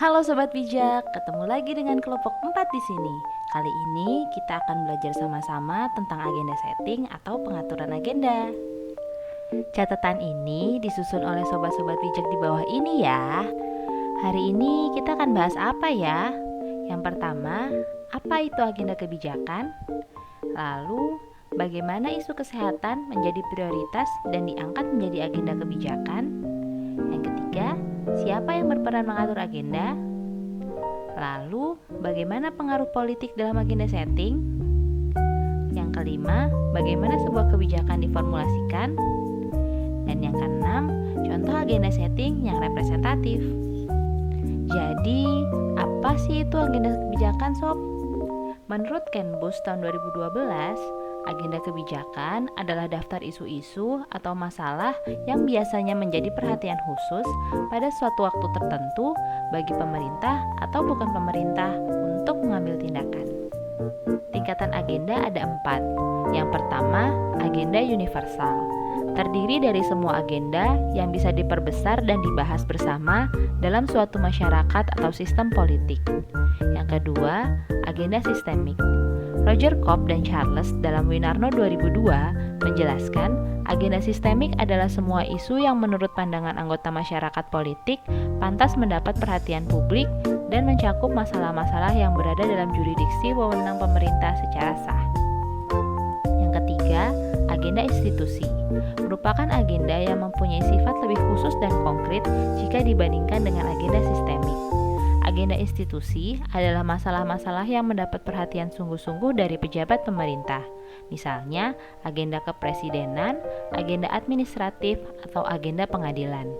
Halo Sobat Bijak, ketemu lagi dengan kelompok 4 di sini. Kali ini kita akan belajar sama-sama tentang agenda setting atau pengaturan agenda. Catatan ini disusun oleh sobat-sobat bijak di bawah ini ya. Hari ini kita akan bahas apa ya? Yang pertama, apa itu agenda kebijakan? Lalu, bagaimana isu kesehatan menjadi prioritas dan diangkat menjadi agenda kebijakan? Yang ketiga, siapa yang berperan mengatur agenda? Lalu, bagaimana pengaruh politik dalam agenda setting? Yang kelima, bagaimana sebuah kebijakan diformulasikan? Dan yang keenam, contoh agenda setting yang representatif. Jadi, apa sih itu agenda kebijakan, Sob? Menurut Canbus tahun 2012, agenda kebijakan adalah daftar isu-isu atau masalah yang biasanya menjadi perhatian khusus pada suatu waktu tertentu bagi pemerintah atau bukan pemerintah untuk mengambil tindakan. Tingkatan agenda ada 4. Yang pertama, agenda universal. Terdiri dari semua agenda yang bisa diperbesar dan dibahas bersama dalam suatu masyarakat atau sistem politik. Yang kedua, agenda sistemik. Roger Kopp dan Charles dalam Winarno 2002 menjelaskan agenda sistemik adalah semua isu yang menurut pandangan anggota masyarakat politik pantas mendapat perhatian publik dan mencakup masalah-masalah yang berada dalam jurisdiksi wewenang pemerintah secara sah. Yang ketiga, agenda institusi merupakan agenda yang mempunyai sifat lebih khusus dan konkret jika dibandingkan dengan agenda sistemik. Agenda institusi adalah masalah-masalah yang mendapat perhatian sungguh-sungguh dari pejabat pemerintah, misalnya agenda kepresidenan, agenda administratif, atau agenda pengadilan.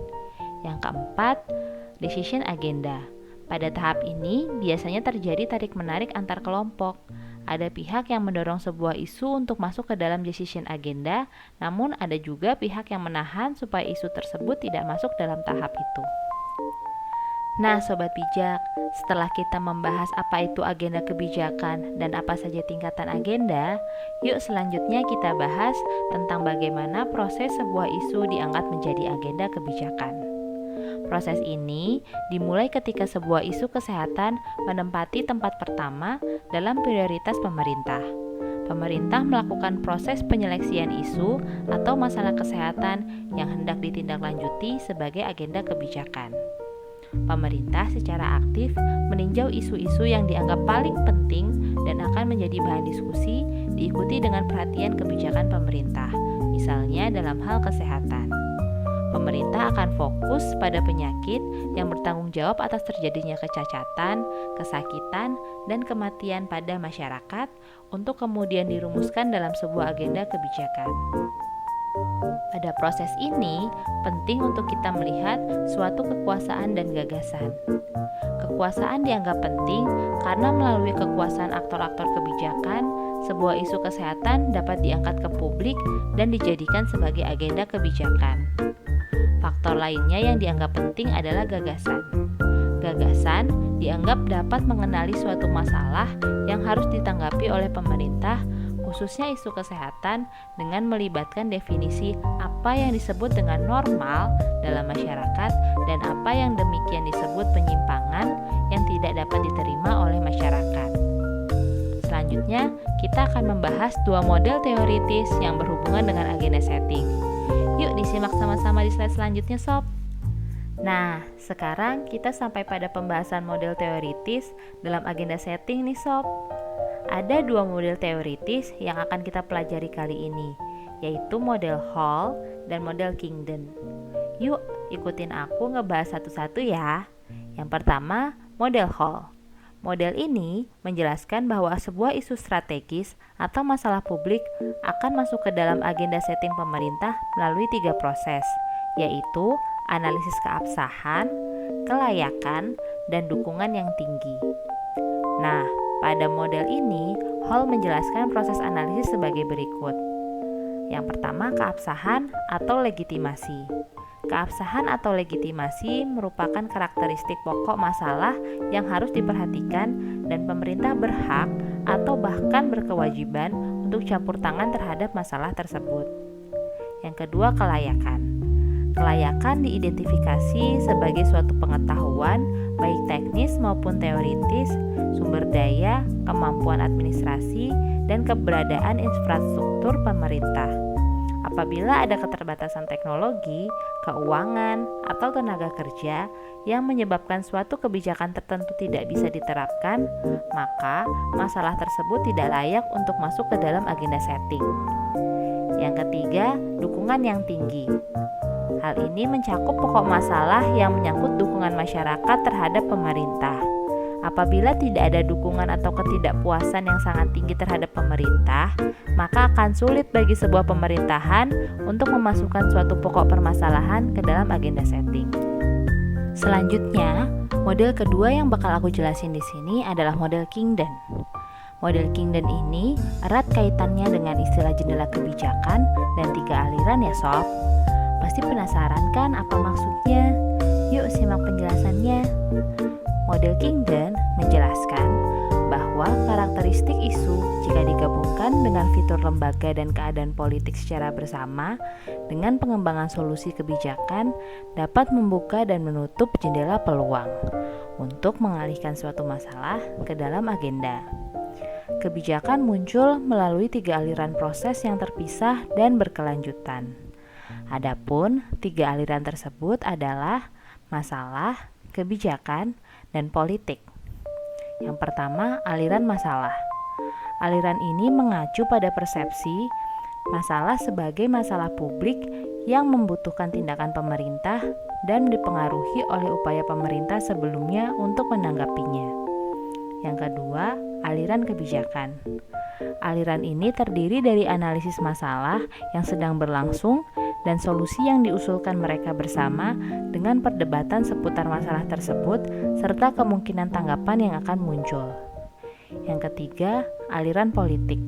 Yang keempat, decision agenda. Pada tahap ini biasanya terjadi tarik-menarik antar kelompok. Ada pihak yang mendorong sebuah isu untuk masuk ke dalam decision agenda, namun ada juga pihak yang menahan supaya isu tersebut tidak masuk dalam tahap itu. Nah, Sobat Bijak, setelah kita membahas apa itu agenda kebijakan dan apa saja tingkatan agenda, yuk selanjutnya kita bahas tentang bagaimana proses sebuah isu diangkat menjadi agenda kebijakan. Proses ini dimulai ketika sebuah isu kesehatan menempati tempat pertama dalam prioritas pemerintah. Pemerintah melakukan proses penyeleksian isu atau masalah kesehatan yang hendak ditindaklanjuti sebagai agenda kebijakan. Pemerintah secara aktif meninjau isu-isu yang dianggap paling penting dan akan menjadi bahan diskusi, diikuti dengan perhatian kebijakan pemerintah, misalnya dalam hal kesehatan. Pemerintah akan fokus pada penyakit yang bertanggung jawab atas terjadinya kecacatan, kesakitan, dan kematian pada masyarakat untuk kemudian dirumuskan dalam sebuah agenda kebijakan. Pada proses ini, penting untuk kita melihat suatu kekuasaan dan gagasan. Kekuasaan dianggap penting karena melalui kekuasaan aktor-aktor kebijakan, sebuah isu kesehatan dapat diangkat ke publik dan dijadikan sebagai agenda kebijakan. Faktor lainnya yang dianggap penting adalah gagasan. Gagasan dianggap dapat mengenali suatu masalah yang harus ditanggapi oleh pemerintah, khususnya isu kesehatan, dengan melibatkan definisi apa yang disebut dengan normal dalam masyarakat dan apa yang demikian disebut penyimpangan yang tidak dapat diterima oleh masyarakat. Selanjutnya, kita akan membahas dua model teoritis yang berhubungan dengan agenda setting. Yuk disimak sama-sama di slide selanjutnya, Sob. Nah, sekarang kita sampai pada pembahasan model teoritis dalam agenda setting nih, Sob. Ada dua model teoritis yang akan kita pelajari kali ini, yaitu model Hall dan model Kingdon. Yuk, ikutin aku ngebahas satu-satu ya. Yang pertama, model Hall. Model ini menjelaskan bahwa sebuah isu strategis atau masalah publik akan masuk ke dalam agenda setting pemerintah melalui 3 proses, yaitu analisis keabsahan, kelayakan, dan dukungan yang tinggi. Nah, pada model ini, Hall menjelaskan proses analisis sebagai berikut. Yang pertama, keabsahan atau legitimasi. Keabsahan atau legitimasi merupakan karakteristik pokok masalah yang harus diperhatikan dan pemerintah berhak atau bahkan berkewajiban untuk campur tangan terhadap masalah tersebut. Yang kedua, kelayakan. Kelayakan diidentifikasi sebagai suatu pengetahuan baik teknis maupun teoritis, sumber daya, kemampuan administrasi, dan keberadaan infrastruktur pemerintah. Apabila ada keterbatasan teknologi, keuangan, atau tenaga kerja yang menyebabkan suatu kebijakan tertentu tidak bisa diterapkan, maka masalah tersebut tidak layak untuk masuk ke dalam agenda setting. Yang ketiga, dukungan yang tinggi. Hal ini mencakup pokok masalah yang menyangkut dukungan masyarakat terhadap pemerintah. Apabila tidak ada dukungan atau ketidakpuasan yang sangat tinggi terhadap pemerintah, maka akan sulit bagi sebuah pemerintahan untuk memasukkan suatu pokok permasalahan ke dalam agenda setting. Selanjutnya, model kedua yang bakal aku jelasin di sini adalah model Kingdon. Model Kingdon ini erat kaitannya dengan istilah jendela kebijakan dan 3 aliran ya sob. Pasti penasaran kan apa maksudnya? Yuk simak penjelasannya. Model Kingdon menjelaskan bahwa karakteristik isu jika digabungkan dengan fitur lembaga dan keadaan politik secara bersama dengan pengembangan solusi kebijakan dapat membuka dan menutup jendela peluang untuk mengalihkan suatu masalah ke dalam agenda. Kebijakan muncul melalui 3 aliran proses yang terpisah dan berkelanjutan. Adapun 3 aliran tersebut adalah masalah, kebijakan, dan politik. Yang pertama, aliran masalah. Aliran ini mengacu pada persepsi masalah sebagai masalah publik yang membutuhkan tindakan pemerintah dan dipengaruhi oleh upaya pemerintah sebelumnya untuk menanggapinya. Yang kedua, aliran kebijakan. Aliran ini terdiri dari analisis masalah yang sedang berlangsung dan solusi yang diusulkan mereka bersama dengan perdebatan seputar masalah tersebut serta kemungkinan tanggapan yang akan muncul. Yang ketiga, aliran politik.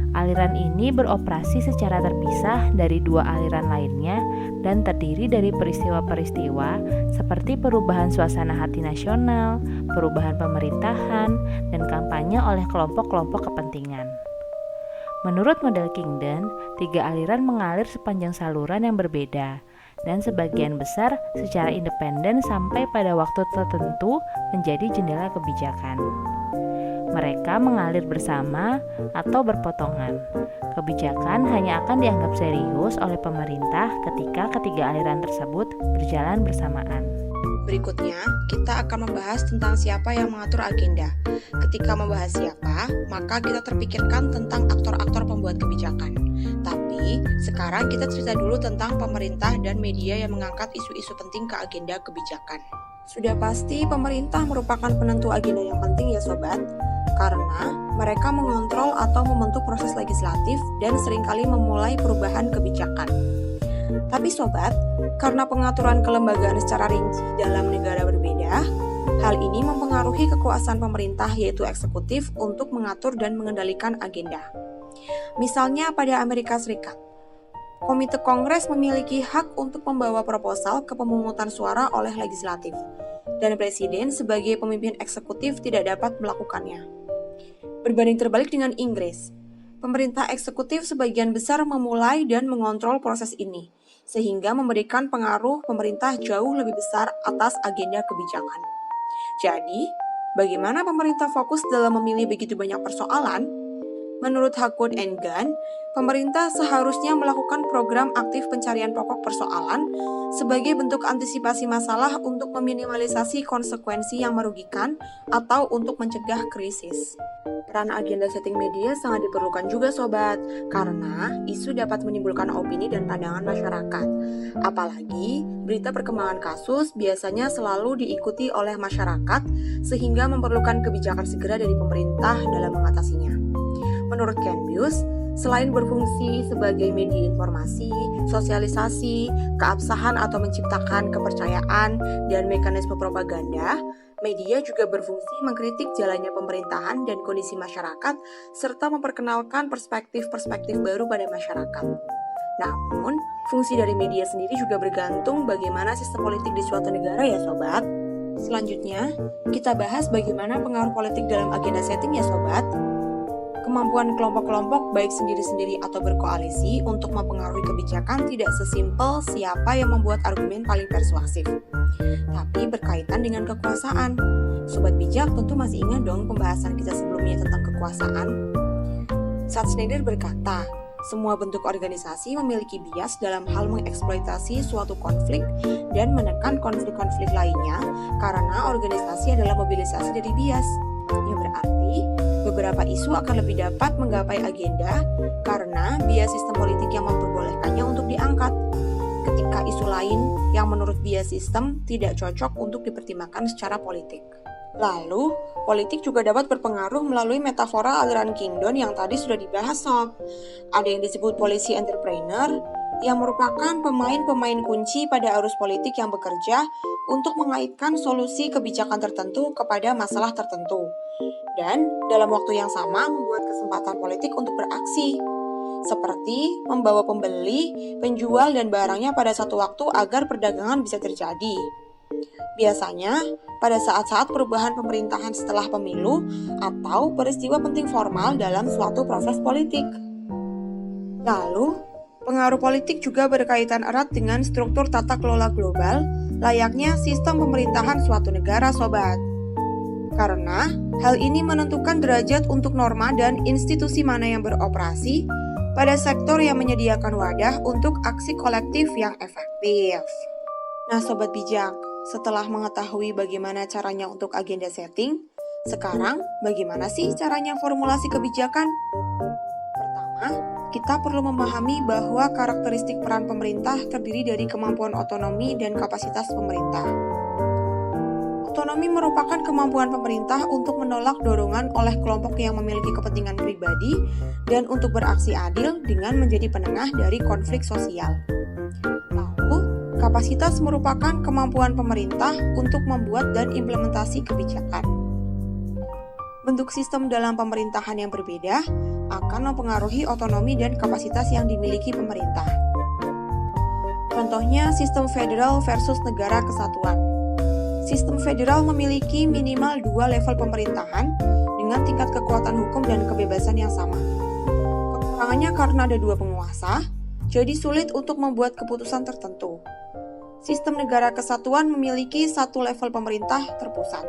Aliran ini beroperasi secara terpisah dari 2 aliran lainnya dan terdiri dari peristiwa-peristiwa seperti perubahan suasana hati nasional, perubahan pemerintahan, dan kampanye oleh kelompok-kelompok kepentingan. Menurut model Kingdon, 3 aliran mengalir sepanjang saluran yang berbeda dan sebagian besar secara independen sampai pada waktu tertentu menjadi jendela kebijakan. Mereka mengalir bersama atau berpotongan. Kebijakan hanya akan dianggap serius oleh pemerintah ketika ketiga aliran tersebut berjalan bersamaan. Berikutnya, kita akan membahas tentang siapa yang mengatur agenda. Ketika membahas siapa, maka kita terpikirkan tentang aktor-aktor pembuat kebijakan. Tapi, sekarang kita cerita dulu tentang pemerintah dan media yang mengangkat isu-isu penting ke agenda kebijakan. Sudah pasti pemerintah merupakan penentu agenda yang penting ya sobat, karena mereka mengontrol atau membentuk proses legislatif dan seringkali memulai perubahan kebijakan. Tapi sobat, karena pengaturan kelembagaan secara rinci dalam negara berbeda, hal ini mempengaruhi kekuasaan pemerintah yaitu eksekutif untuk mengatur dan mengendalikan agenda. Misalnya pada Amerika Serikat, Komite Kongres memiliki hak untuk membawa proposal ke pemungutan suara oleh legislatif, dan Presiden sebagai pemimpin eksekutif tidak dapat melakukannya. Berbanding terbalik dengan Inggris, pemerintah eksekutif sebagian besar memulai dan mengontrol proses ini, sehingga memberikan pengaruh pemerintah jauh lebih besar atas agenda kebijakan. Jadi, bagaimana pemerintah fokus dalam memilih begitu banyak persoalan? Menurut Hackwood and Gunn, pemerintah seharusnya melakukan program aktif pencarian pokok persoalan sebagai bentuk antisipasi masalah untuk meminimalisasi konsekuensi yang merugikan atau untuk mencegah krisis. Peran agenda setting media sangat diperlukan juga sobat, karena isu dapat menimbulkan opini dan pandangan masyarakat. Apalagi, berita perkembangan kasus biasanya selalu diikuti oleh masyarakat sehingga memerlukan kebijakan segera dari pemerintah dalam mengatasinya. Menurut Ken Bius, selain berfungsi sebagai media informasi, sosialisasi, keabsahan atau menciptakan kepercayaan dan mekanisme propaganda, media juga berfungsi mengkritik jalannya pemerintahan dan kondisi masyarakat, serta memperkenalkan perspektif-perspektif baru pada masyarakat. Namun, fungsi dari media sendiri juga bergantung bagaimana sistem politik di suatu negara ya sobat. Selanjutnya, kita bahas bagaimana pengaruh politik dalam agenda setting ya sobat. Kemampuan kelompok-kelompok baik sendiri-sendiri atau berkoalisi untuk mempengaruhi kebijakan tidak sesimpel siapa yang membuat argumen paling persuasif, tapi berkaitan dengan kekuasaan. Sobat bijak tentu masih ingat dong pembahasan kita sebelumnya tentang kekuasaan. Schneider berkata, semua bentuk organisasi memiliki bias dalam hal mengeksploitasi suatu konflik dan menekan konflik-konflik lainnya karena organisasi adalah mobilisasi dari bias. Yang berarti, beberapa isu akan lebih dapat menggapai agenda karena bias sistem politik yang memperbolehkannya untuk diangkat. Ketika isu lain yang menurut bias sistem tidak cocok untuk dipertimbangkan secara politik. Lalu, politik juga dapat berpengaruh melalui metafora aliran Kingdon yang tadi sudah dibahas sob. Ada yang disebut policy entrepreneur yang merupakan pemain-pemain kunci pada arus politik yang bekerja untuk mengaitkan solusi kebijakan tertentu kepada masalah tertentu. Dan dalam waktu yang sama membuat kesempatan politik untuk beraksi. Seperti membawa pembeli, penjual, dan barangnya pada satu waktu agar perdagangan bisa terjadi. Biasanya, pada saat-saat perubahan pemerintahan setelah pemilu atau peristiwa penting formal dalam suatu proses politik. Lalu, pengaruh politik juga berkaitan erat dengan struktur tata kelola global, layaknya sistem pemerintahan suatu negara, sobat. Karena, hal ini menentukan derajat untuk norma dan institusi mana yang beroperasi pada sektor yang menyediakan wadah untuk aksi kolektif yang efektif. Nah, sobat bijak, setelah mengetahui bagaimana caranya untuk agenda setting, sekarang bagaimana sih caranya formulasi kebijakan? Pertama, kita perlu memahami bahwa karakteristik peran pemerintah terdiri dari kemampuan otonomi dan kapasitas pemerintah. Otonomi merupakan kemampuan pemerintah untuk menolak dorongan oleh kelompok yang memiliki kepentingan pribadi dan untuk beraksi adil dengan menjadi penengah dari konflik sosial. Lalu, kapasitas merupakan kemampuan pemerintah untuk membuat dan implementasi kebijakan. Bentuk sistem dalam pemerintahan yang berbeda akan mempengaruhi otonomi dan kapasitas yang dimiliki pemerintah. Contohnya, sistem federal versus negara kesatuan. Sistem federal memiliki minimal 2 level pemerintahan dengan tingkat kekuatan hukum dan kebebasan yang sama. Kekurangannya karena ada 2 penguasa, jadi sulit untuk membuat keputusan tertentu. Sistem negara kesatuan memiliki 1 level pemerintah terpusat.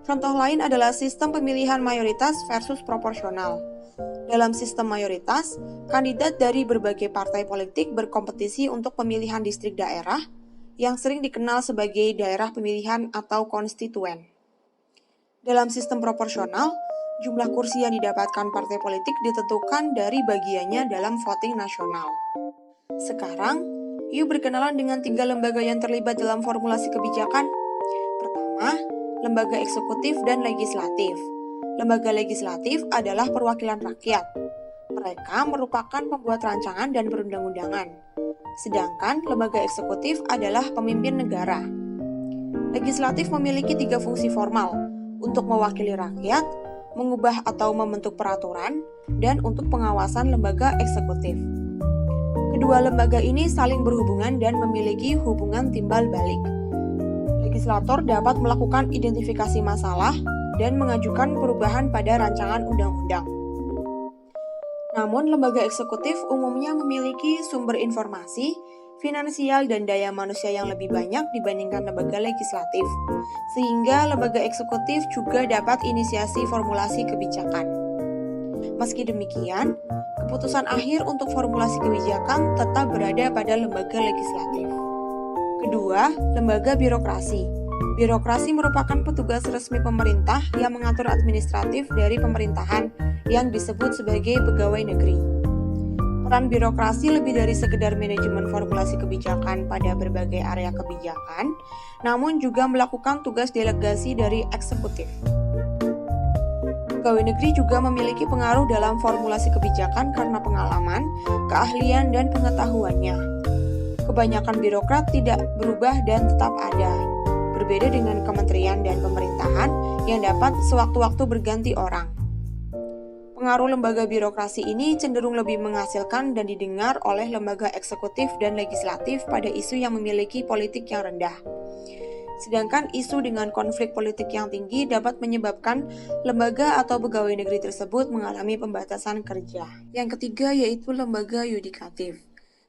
Contoh lain adalah sistem pemilihan mayoritas versus proporsional. Dalam sistem mayoritas, kandidat dari berbagai partai politik berkompetisi untuk pemilihan distrik daerah yang sering dikenal sebagai daerah pemilihan atau konstituen. Dalam sistem proporsional, jumlah kursi yang didapatkan partai politik ditentukan dari bagiannya dalam voting nasional. Sekarang, yuk berkenalan dengan 3 lembaga yang terlibat dalam formulasi kebijakan. Pertama, lembaga eksekutif dan legislatif. Lembaga legislatif adalah perwakilan rakyat. Mereka merupakan pembuat rancangan dan perundang-undangan. Sedangkan lembaga eksekutif adalah pemimpin negara. Legislatif memiliki 3 fungsi formal, untuk mewakili rakyat, mengubah atau membentuk peraturan, dan untuk pengawasan lembaga eksekutif. Kedua lembaga ini saling berhubungan dan memiliki hubungan timbal balik. Legislator dapat melakukan identifikasi masalah dan mengajukan perubahan pada rancangan undang-undang. Namun, lembaga eksekutif umumnya memiliki sumber informasi, finansial, dan daya manusia yang lebih banyak dibandingkan lembaga legislatif, sehingga lembaga eksekutif juga dapat inisiasi formulasi kebijakan. Meski demikian, keputusan akhir untuk formulasi kebijakan tetap berada pada lembaga legislatif. Kedua, lembaga birokrasi. Birokrasi merupakan petugas resmi pemerintah yang mengatur administratif dari pemerintahan yang disebut sebagai pegawai negeri. Peran birokrasi lebih dari sekedar manajemen formulasi kebijakan pada berbagai area kebijakan, namun juga melakukan tugas delegasi dari eksekutif. Pegawai negeri juga memiliki pengaruh dalam formulasi kebijakan karena pengalaman, keahlian, dan pengetahuannya. Kebanyakan birokrat tidak berubah dan tetap ada, berbeda dengan kementerian dan pemerintahan yang dapat sewaktu-waktu berganti orang. Pengaruh lembaga birokrasi ini cenderung lebih menghasilkan dan didengar oleh lembaga eksekutif dan legislatif pada isu yang memiliki politik yang rendah. Sedangkan isu dengan konflik politik yang tinggi dapat menyebabkan lembaga atau pegawai negeri tersebut mengalami pembatasan kerja. Yang ketiga yaitu lembaga yudikatif.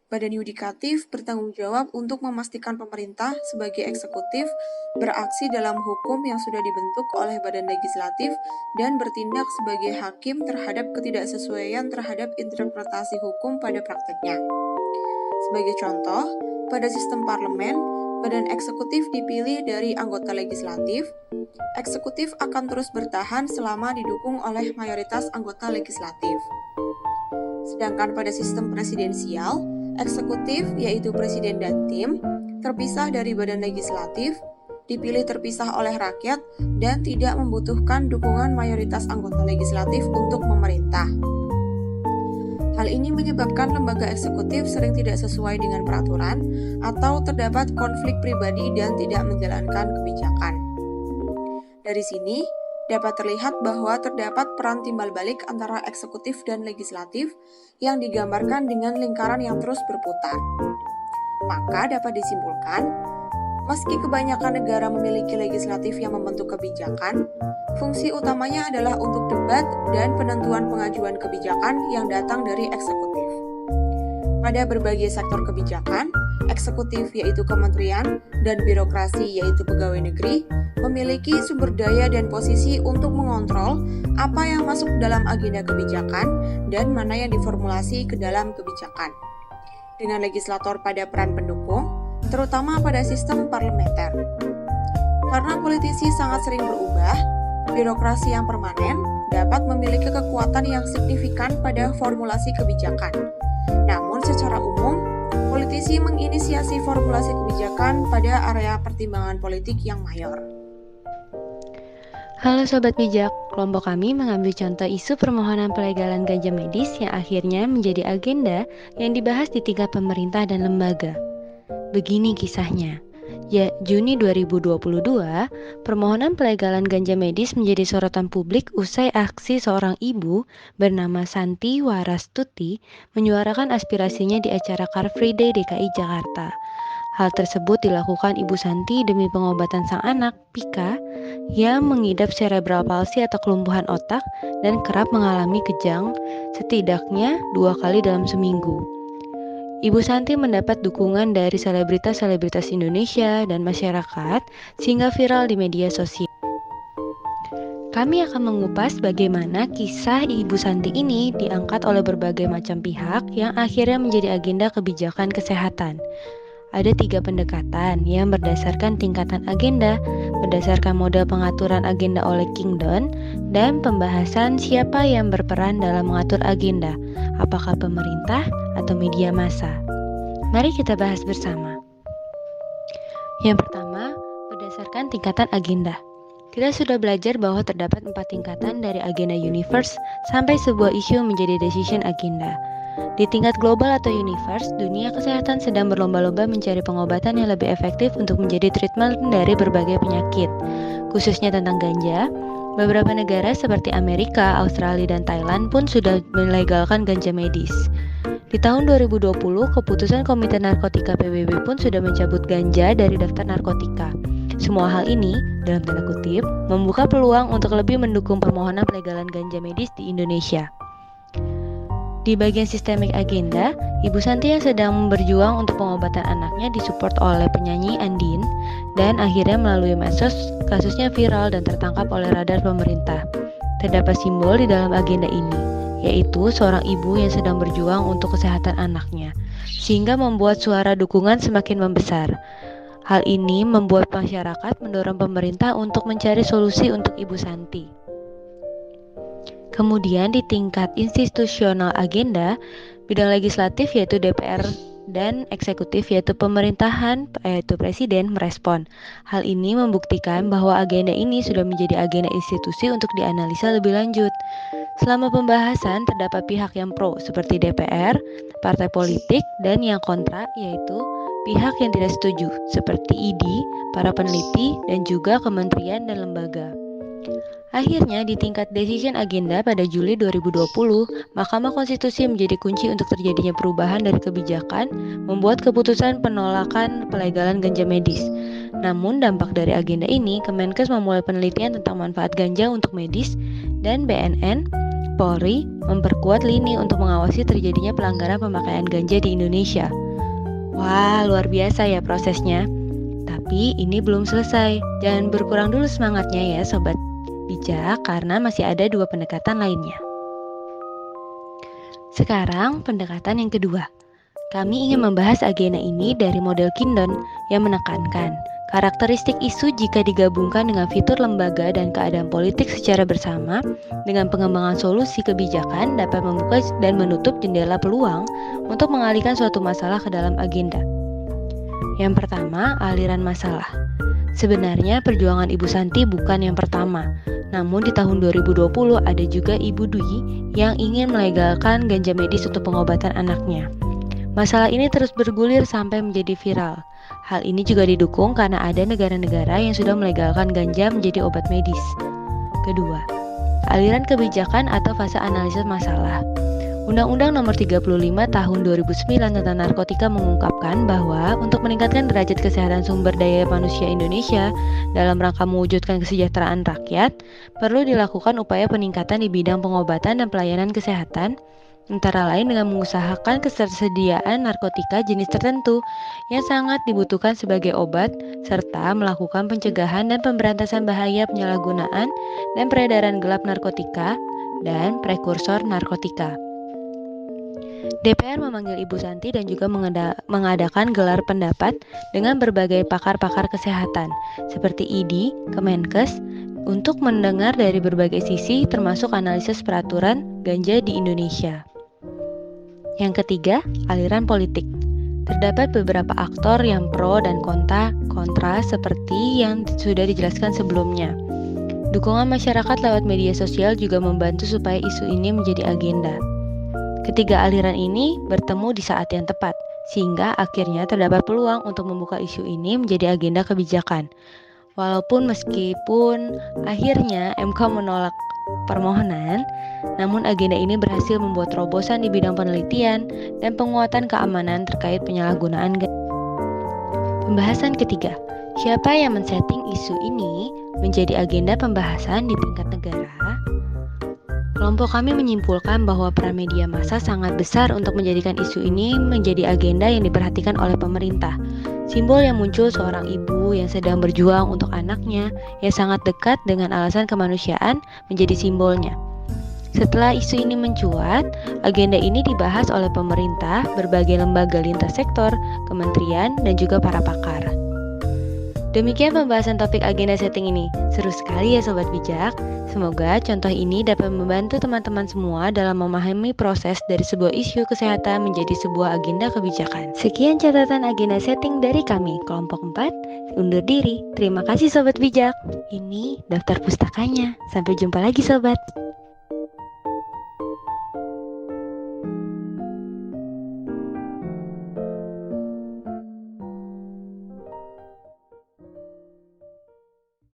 Badan yudikatif bertanggung jawab untuk memastikan pemerintah sebagai eksekutif beraksi dalam hukum yang sudah dibentuk oleh badan legislatif dan bertindak sebagai hakim terhadap ketidaksesuaian terhadap interpretasi hukum pada prakteknya. Sebagai contoh, pada sistem parlemen, badan eksekutif dipilih dari anggota legislatif. Eksekutif akan terus bertahan selama didukung oleh mayoritas anggota legislatif. Sedangkan pada sistem presidensial, eksekutif, yaitu presiden dan tim, terpisah dari badan legislatif, dipilih terpisah oleh rakyat, dan tidak membutuhkan dukungan mayoritas anggota legislatif untuk memerintah. Hal ini menyebabkan lembaga eksekutif sering tidak sesuai dengan peraturan atau terdapat konflik pribadi dan tidak menjalankan kebijakan. Dari sini, dapat terlihat bahwa terdapat peran timbal balik antara eksekutif dan legislatif yang digambarkan dengan lingkaran yang terus berputar. Maka dapat disimpulkan, meski kebanyakan negara memiliki legislatif yang membentuk kebijakan, fungsi utamanya adalah untuk debat dan penentuan pengajuan kebijakan yang datang dari eksekutif. Pada berbagai sektor kebijakan, eksekutif yaitu kementerian dan birokrasi yaitu pegawai negeri memiliki sumber daya dan posisi untuk mengontrol apa yang masuk dalam agenda kebijakan dan mana yang diformulasi ke dalam kebijakan. Dengan legislator pada peran pendukung, terutama pada sistem parlementer. Karena politisi sangat sering berubah, birokrasi yang permanen dapat memiliki kekuatan yang signifikan pada formulasi kebijakan. Namun secara umum, politisi menginisiasi formulasi kebijakan pada area pertimbangan politik yang mayor. Halo Sobat Bijak, kelompok kami mengambil contoh isu permohonan pelegalan ganja medis yang akhirnya menjadi agenda yang dibahas di tingkat pemerintah dan lembaga. Begini kisahnya. Ya, Juni 2022, permohonan pelegalan ganja medis menjadi sorotan publik usai aksi seorang ibu bernama Santi Warastuti menyuarakan aspirasinya di acara Car Free Day DKI Jakarta. Hal tersebut dilakukan Ibu Santi demi pengobatan sang anak, Pika, yang mengidap cerebral palsy atau kelumpuhan otak dan kerap mengalami kejang setidaknya 2 kali dalam seminggu. Ibu Santi mendapat dukungan dari selebritas-selebritas Indonesia dan masyarakat sehingga viral di media sosial. Kami akan mengupas bagaimana kisah Ibu Santi ini diangkat oleh berbagai macam pihak yang akhirnya menjadi agenda kebijakan kesehatan. Ada 3 pendekatan yang berdasarkan tingkatan agenda, berdasarkan model pengaturan agenda oleh Kingdon, dan pembahasan siapa yang berperan dalam mengatur agenda, apakah pemerintah atau media massa. Mari kita bahas bersama. Yang pertama, berdasarkan tingkatan agenda. Kita sudah belajar bahwa terdapat 4 tingkatan dari agenda universe sampai sebuah isu menjadi decision agenda. Di tingkat global atau universe, dunia kesehatan sedang berlomba-lomba mencari pengobatan yang lebih efektif untuk menjadi treatment dari berbagai penyakit. Khususnya tentang ganja, beberapa negara seperti Amerika, Australia, dan Thailand pun sudah melegalkan ganja medis. Di tahun 2020, keputusan Komite Narkotika PBB pun sudah mencabut ganja dari daftar narkotika. Semua hal ini, dalam tanda kutip, membuka peluang untuk lebih mendukung permohonan pelegalan ganja medis di Indonesia. Di bagian sistemik agenda, Ibu Santi yang sedang berjuang untuk pengobatan anaknya disupport oleh penyanyi Andin dan akhirnya melalui medsos kasusnya viral dan tertangkap oleh radar pemerintah. Terdapat simbol di dalam agenda ini, yaitu seorang ibu yang sedang berjuang untuk kesehatan anaknya, sehingga membuat suara dukungan semakin membesar. Hal ini membuat masyarakat mendorong pemerintah untuk mencari solusi untuk Ibu Santi. Kemudian di tingkat institusional agenda, bidang legislatif yaitu DPR dan eksekutif yaitu pemerintahan yaitu presiden merespon. Hal ini membuktikan bahwa agenda ini sudah menjadi agenda institusi untuk dianalisa lebih lanjut. Selama pembahasan terdapat pihak yang pro seperti DPR, partai politik, dan yang kontra yaitu pihak yang tidak setuju seperti ID, para peneliti, dan juga kementerian dan lembaga. Akhirnya di tingkat decision agenda pada Juli 2020, Mahkamah Konstitusi menjadi kunci untuk terjadinya perubahan dari kebijakan membuat keputusan penolakan pelegalan ganja medis. Namun dampak dari agenda ini, Kemenkes memulai penelitian tentang manfaat ganja untuk medis dan BNN, Polri, memperkuat lini untuk mengawasi terjadinya pelanggaran pemakaian ganja di Indonesia. Wah, luar biasa ya prosesnya. Tapi ini belum selesai. Jangan berkurang dulu semangatnya ya Sobat Bijak, karena masih ada 2 pendekatan lainnya. Sekarang pendekatan yang kedua. Kami ingin membahas agenda ini dari model Kindon yang menekankan karakteristik isu jika digabungkan dengan fitur lembaga dan keadaan politik secara bersama dengan pengembangan solusi kebijakan dapat membuka dan menutup jendela peluang untuk mengalihkan suatu masalah ke dalam agenda. Yang pertama, aliran masalah. Sebenarnya perjuangan Ibu Santi bukan yang pertama, namun di tahun 2020 ada juga Ibu Dwi yang ingin melegalkan ganja medis untuk pengobatan anaknya. Masalah ini terus bergulir sampai menjadi viral. Hal ini juga didukung karena ada negara-negara yang sudah melegalkan ganja menjadi obat medis. Kedua, aliran kebijakan atau fase analisis masalah. Undang-Undang Nomor 35 Tahun 2009 tentang narkotika mengungkapkan bahwa untuk meningkatkan derajat kesehatan sumber daya manusia Indonesia dalam rangka mewujudkan kesejahteraan rakyat, perlu dilakukan upaya peningkatan di bidang pengobatan dan pelayanan kesehatan, antara lain dengan mengusahakan ketersediaan narkotika jenis tertentu yang sangat dibutuhkan sebagai obat, serta melakukan pencegahan dan pemberantasan bahaya penyalahgunaan dan peredaran gelap narkotika dan prekursor narkotika. DPR memanggil Ibu Santi dan juga mengadakan gelar pendapat dengan berbagai pakar-pakar kesehatan seperti ID, Kemenkes untuk mendengar dari berbagai sisi termasuk analisis peraturan ganja di Indonesia. Yang ketiga, aliran politik. Terdapat beberapa aktor yang pro dan kontra seperti yang sudah dijelaskan sebelumnya. Dukungan masyarakat lewat media sosial juga membantu supaya isu ini menjadi agenda. Ketiga aliran ini bertemu di saat yang tepat, sehingga akhirnya terdapat peluang untuk membuka isu ini menjadi agenda kebijakan. Meskipun akhirnya MK menolak permohonan, namun agenda ini berhasil membuat terobosan di bidang penelitian dan penguatan keamanan terkait penyalahgunaan ganja. Pembahasan ketiga, siapa yang men-setting isu ini menjadi agenda pembahasan di tingkat negara? Kelompok kami menyimpulkan bahwa peran media massa sangat besar untuk menjadikan isu ini menjadi agenda yang diperhatikan oleh pemerintah. Simbol yang muncul seorang ibu yang sedang berjuang untuk anaknya yang sangat dekat dengan alasan kemanusiaan menjadi simbolnya. Setelah isu ini mencuat, agenda ini dibahas oleh pemerintah, berbagai lembaga lintas sektor, kementerian, dan juga para pakar. Demikian pembahasan topik agenda setting ini. Seru sekali ya Sobat Bijak. Semoga contoh ini dapat membantu teman-teman semua dalam memahami proses dari sebuah isu kesehatan menjadi sebuah agenda kebijakan. Sekian catatan agenda setting dari kami, kelompok 4, undur diri. Terima kasih Sobat Bijak. Ini daftar pustakanya. Sampai jumpa lagi Sobat.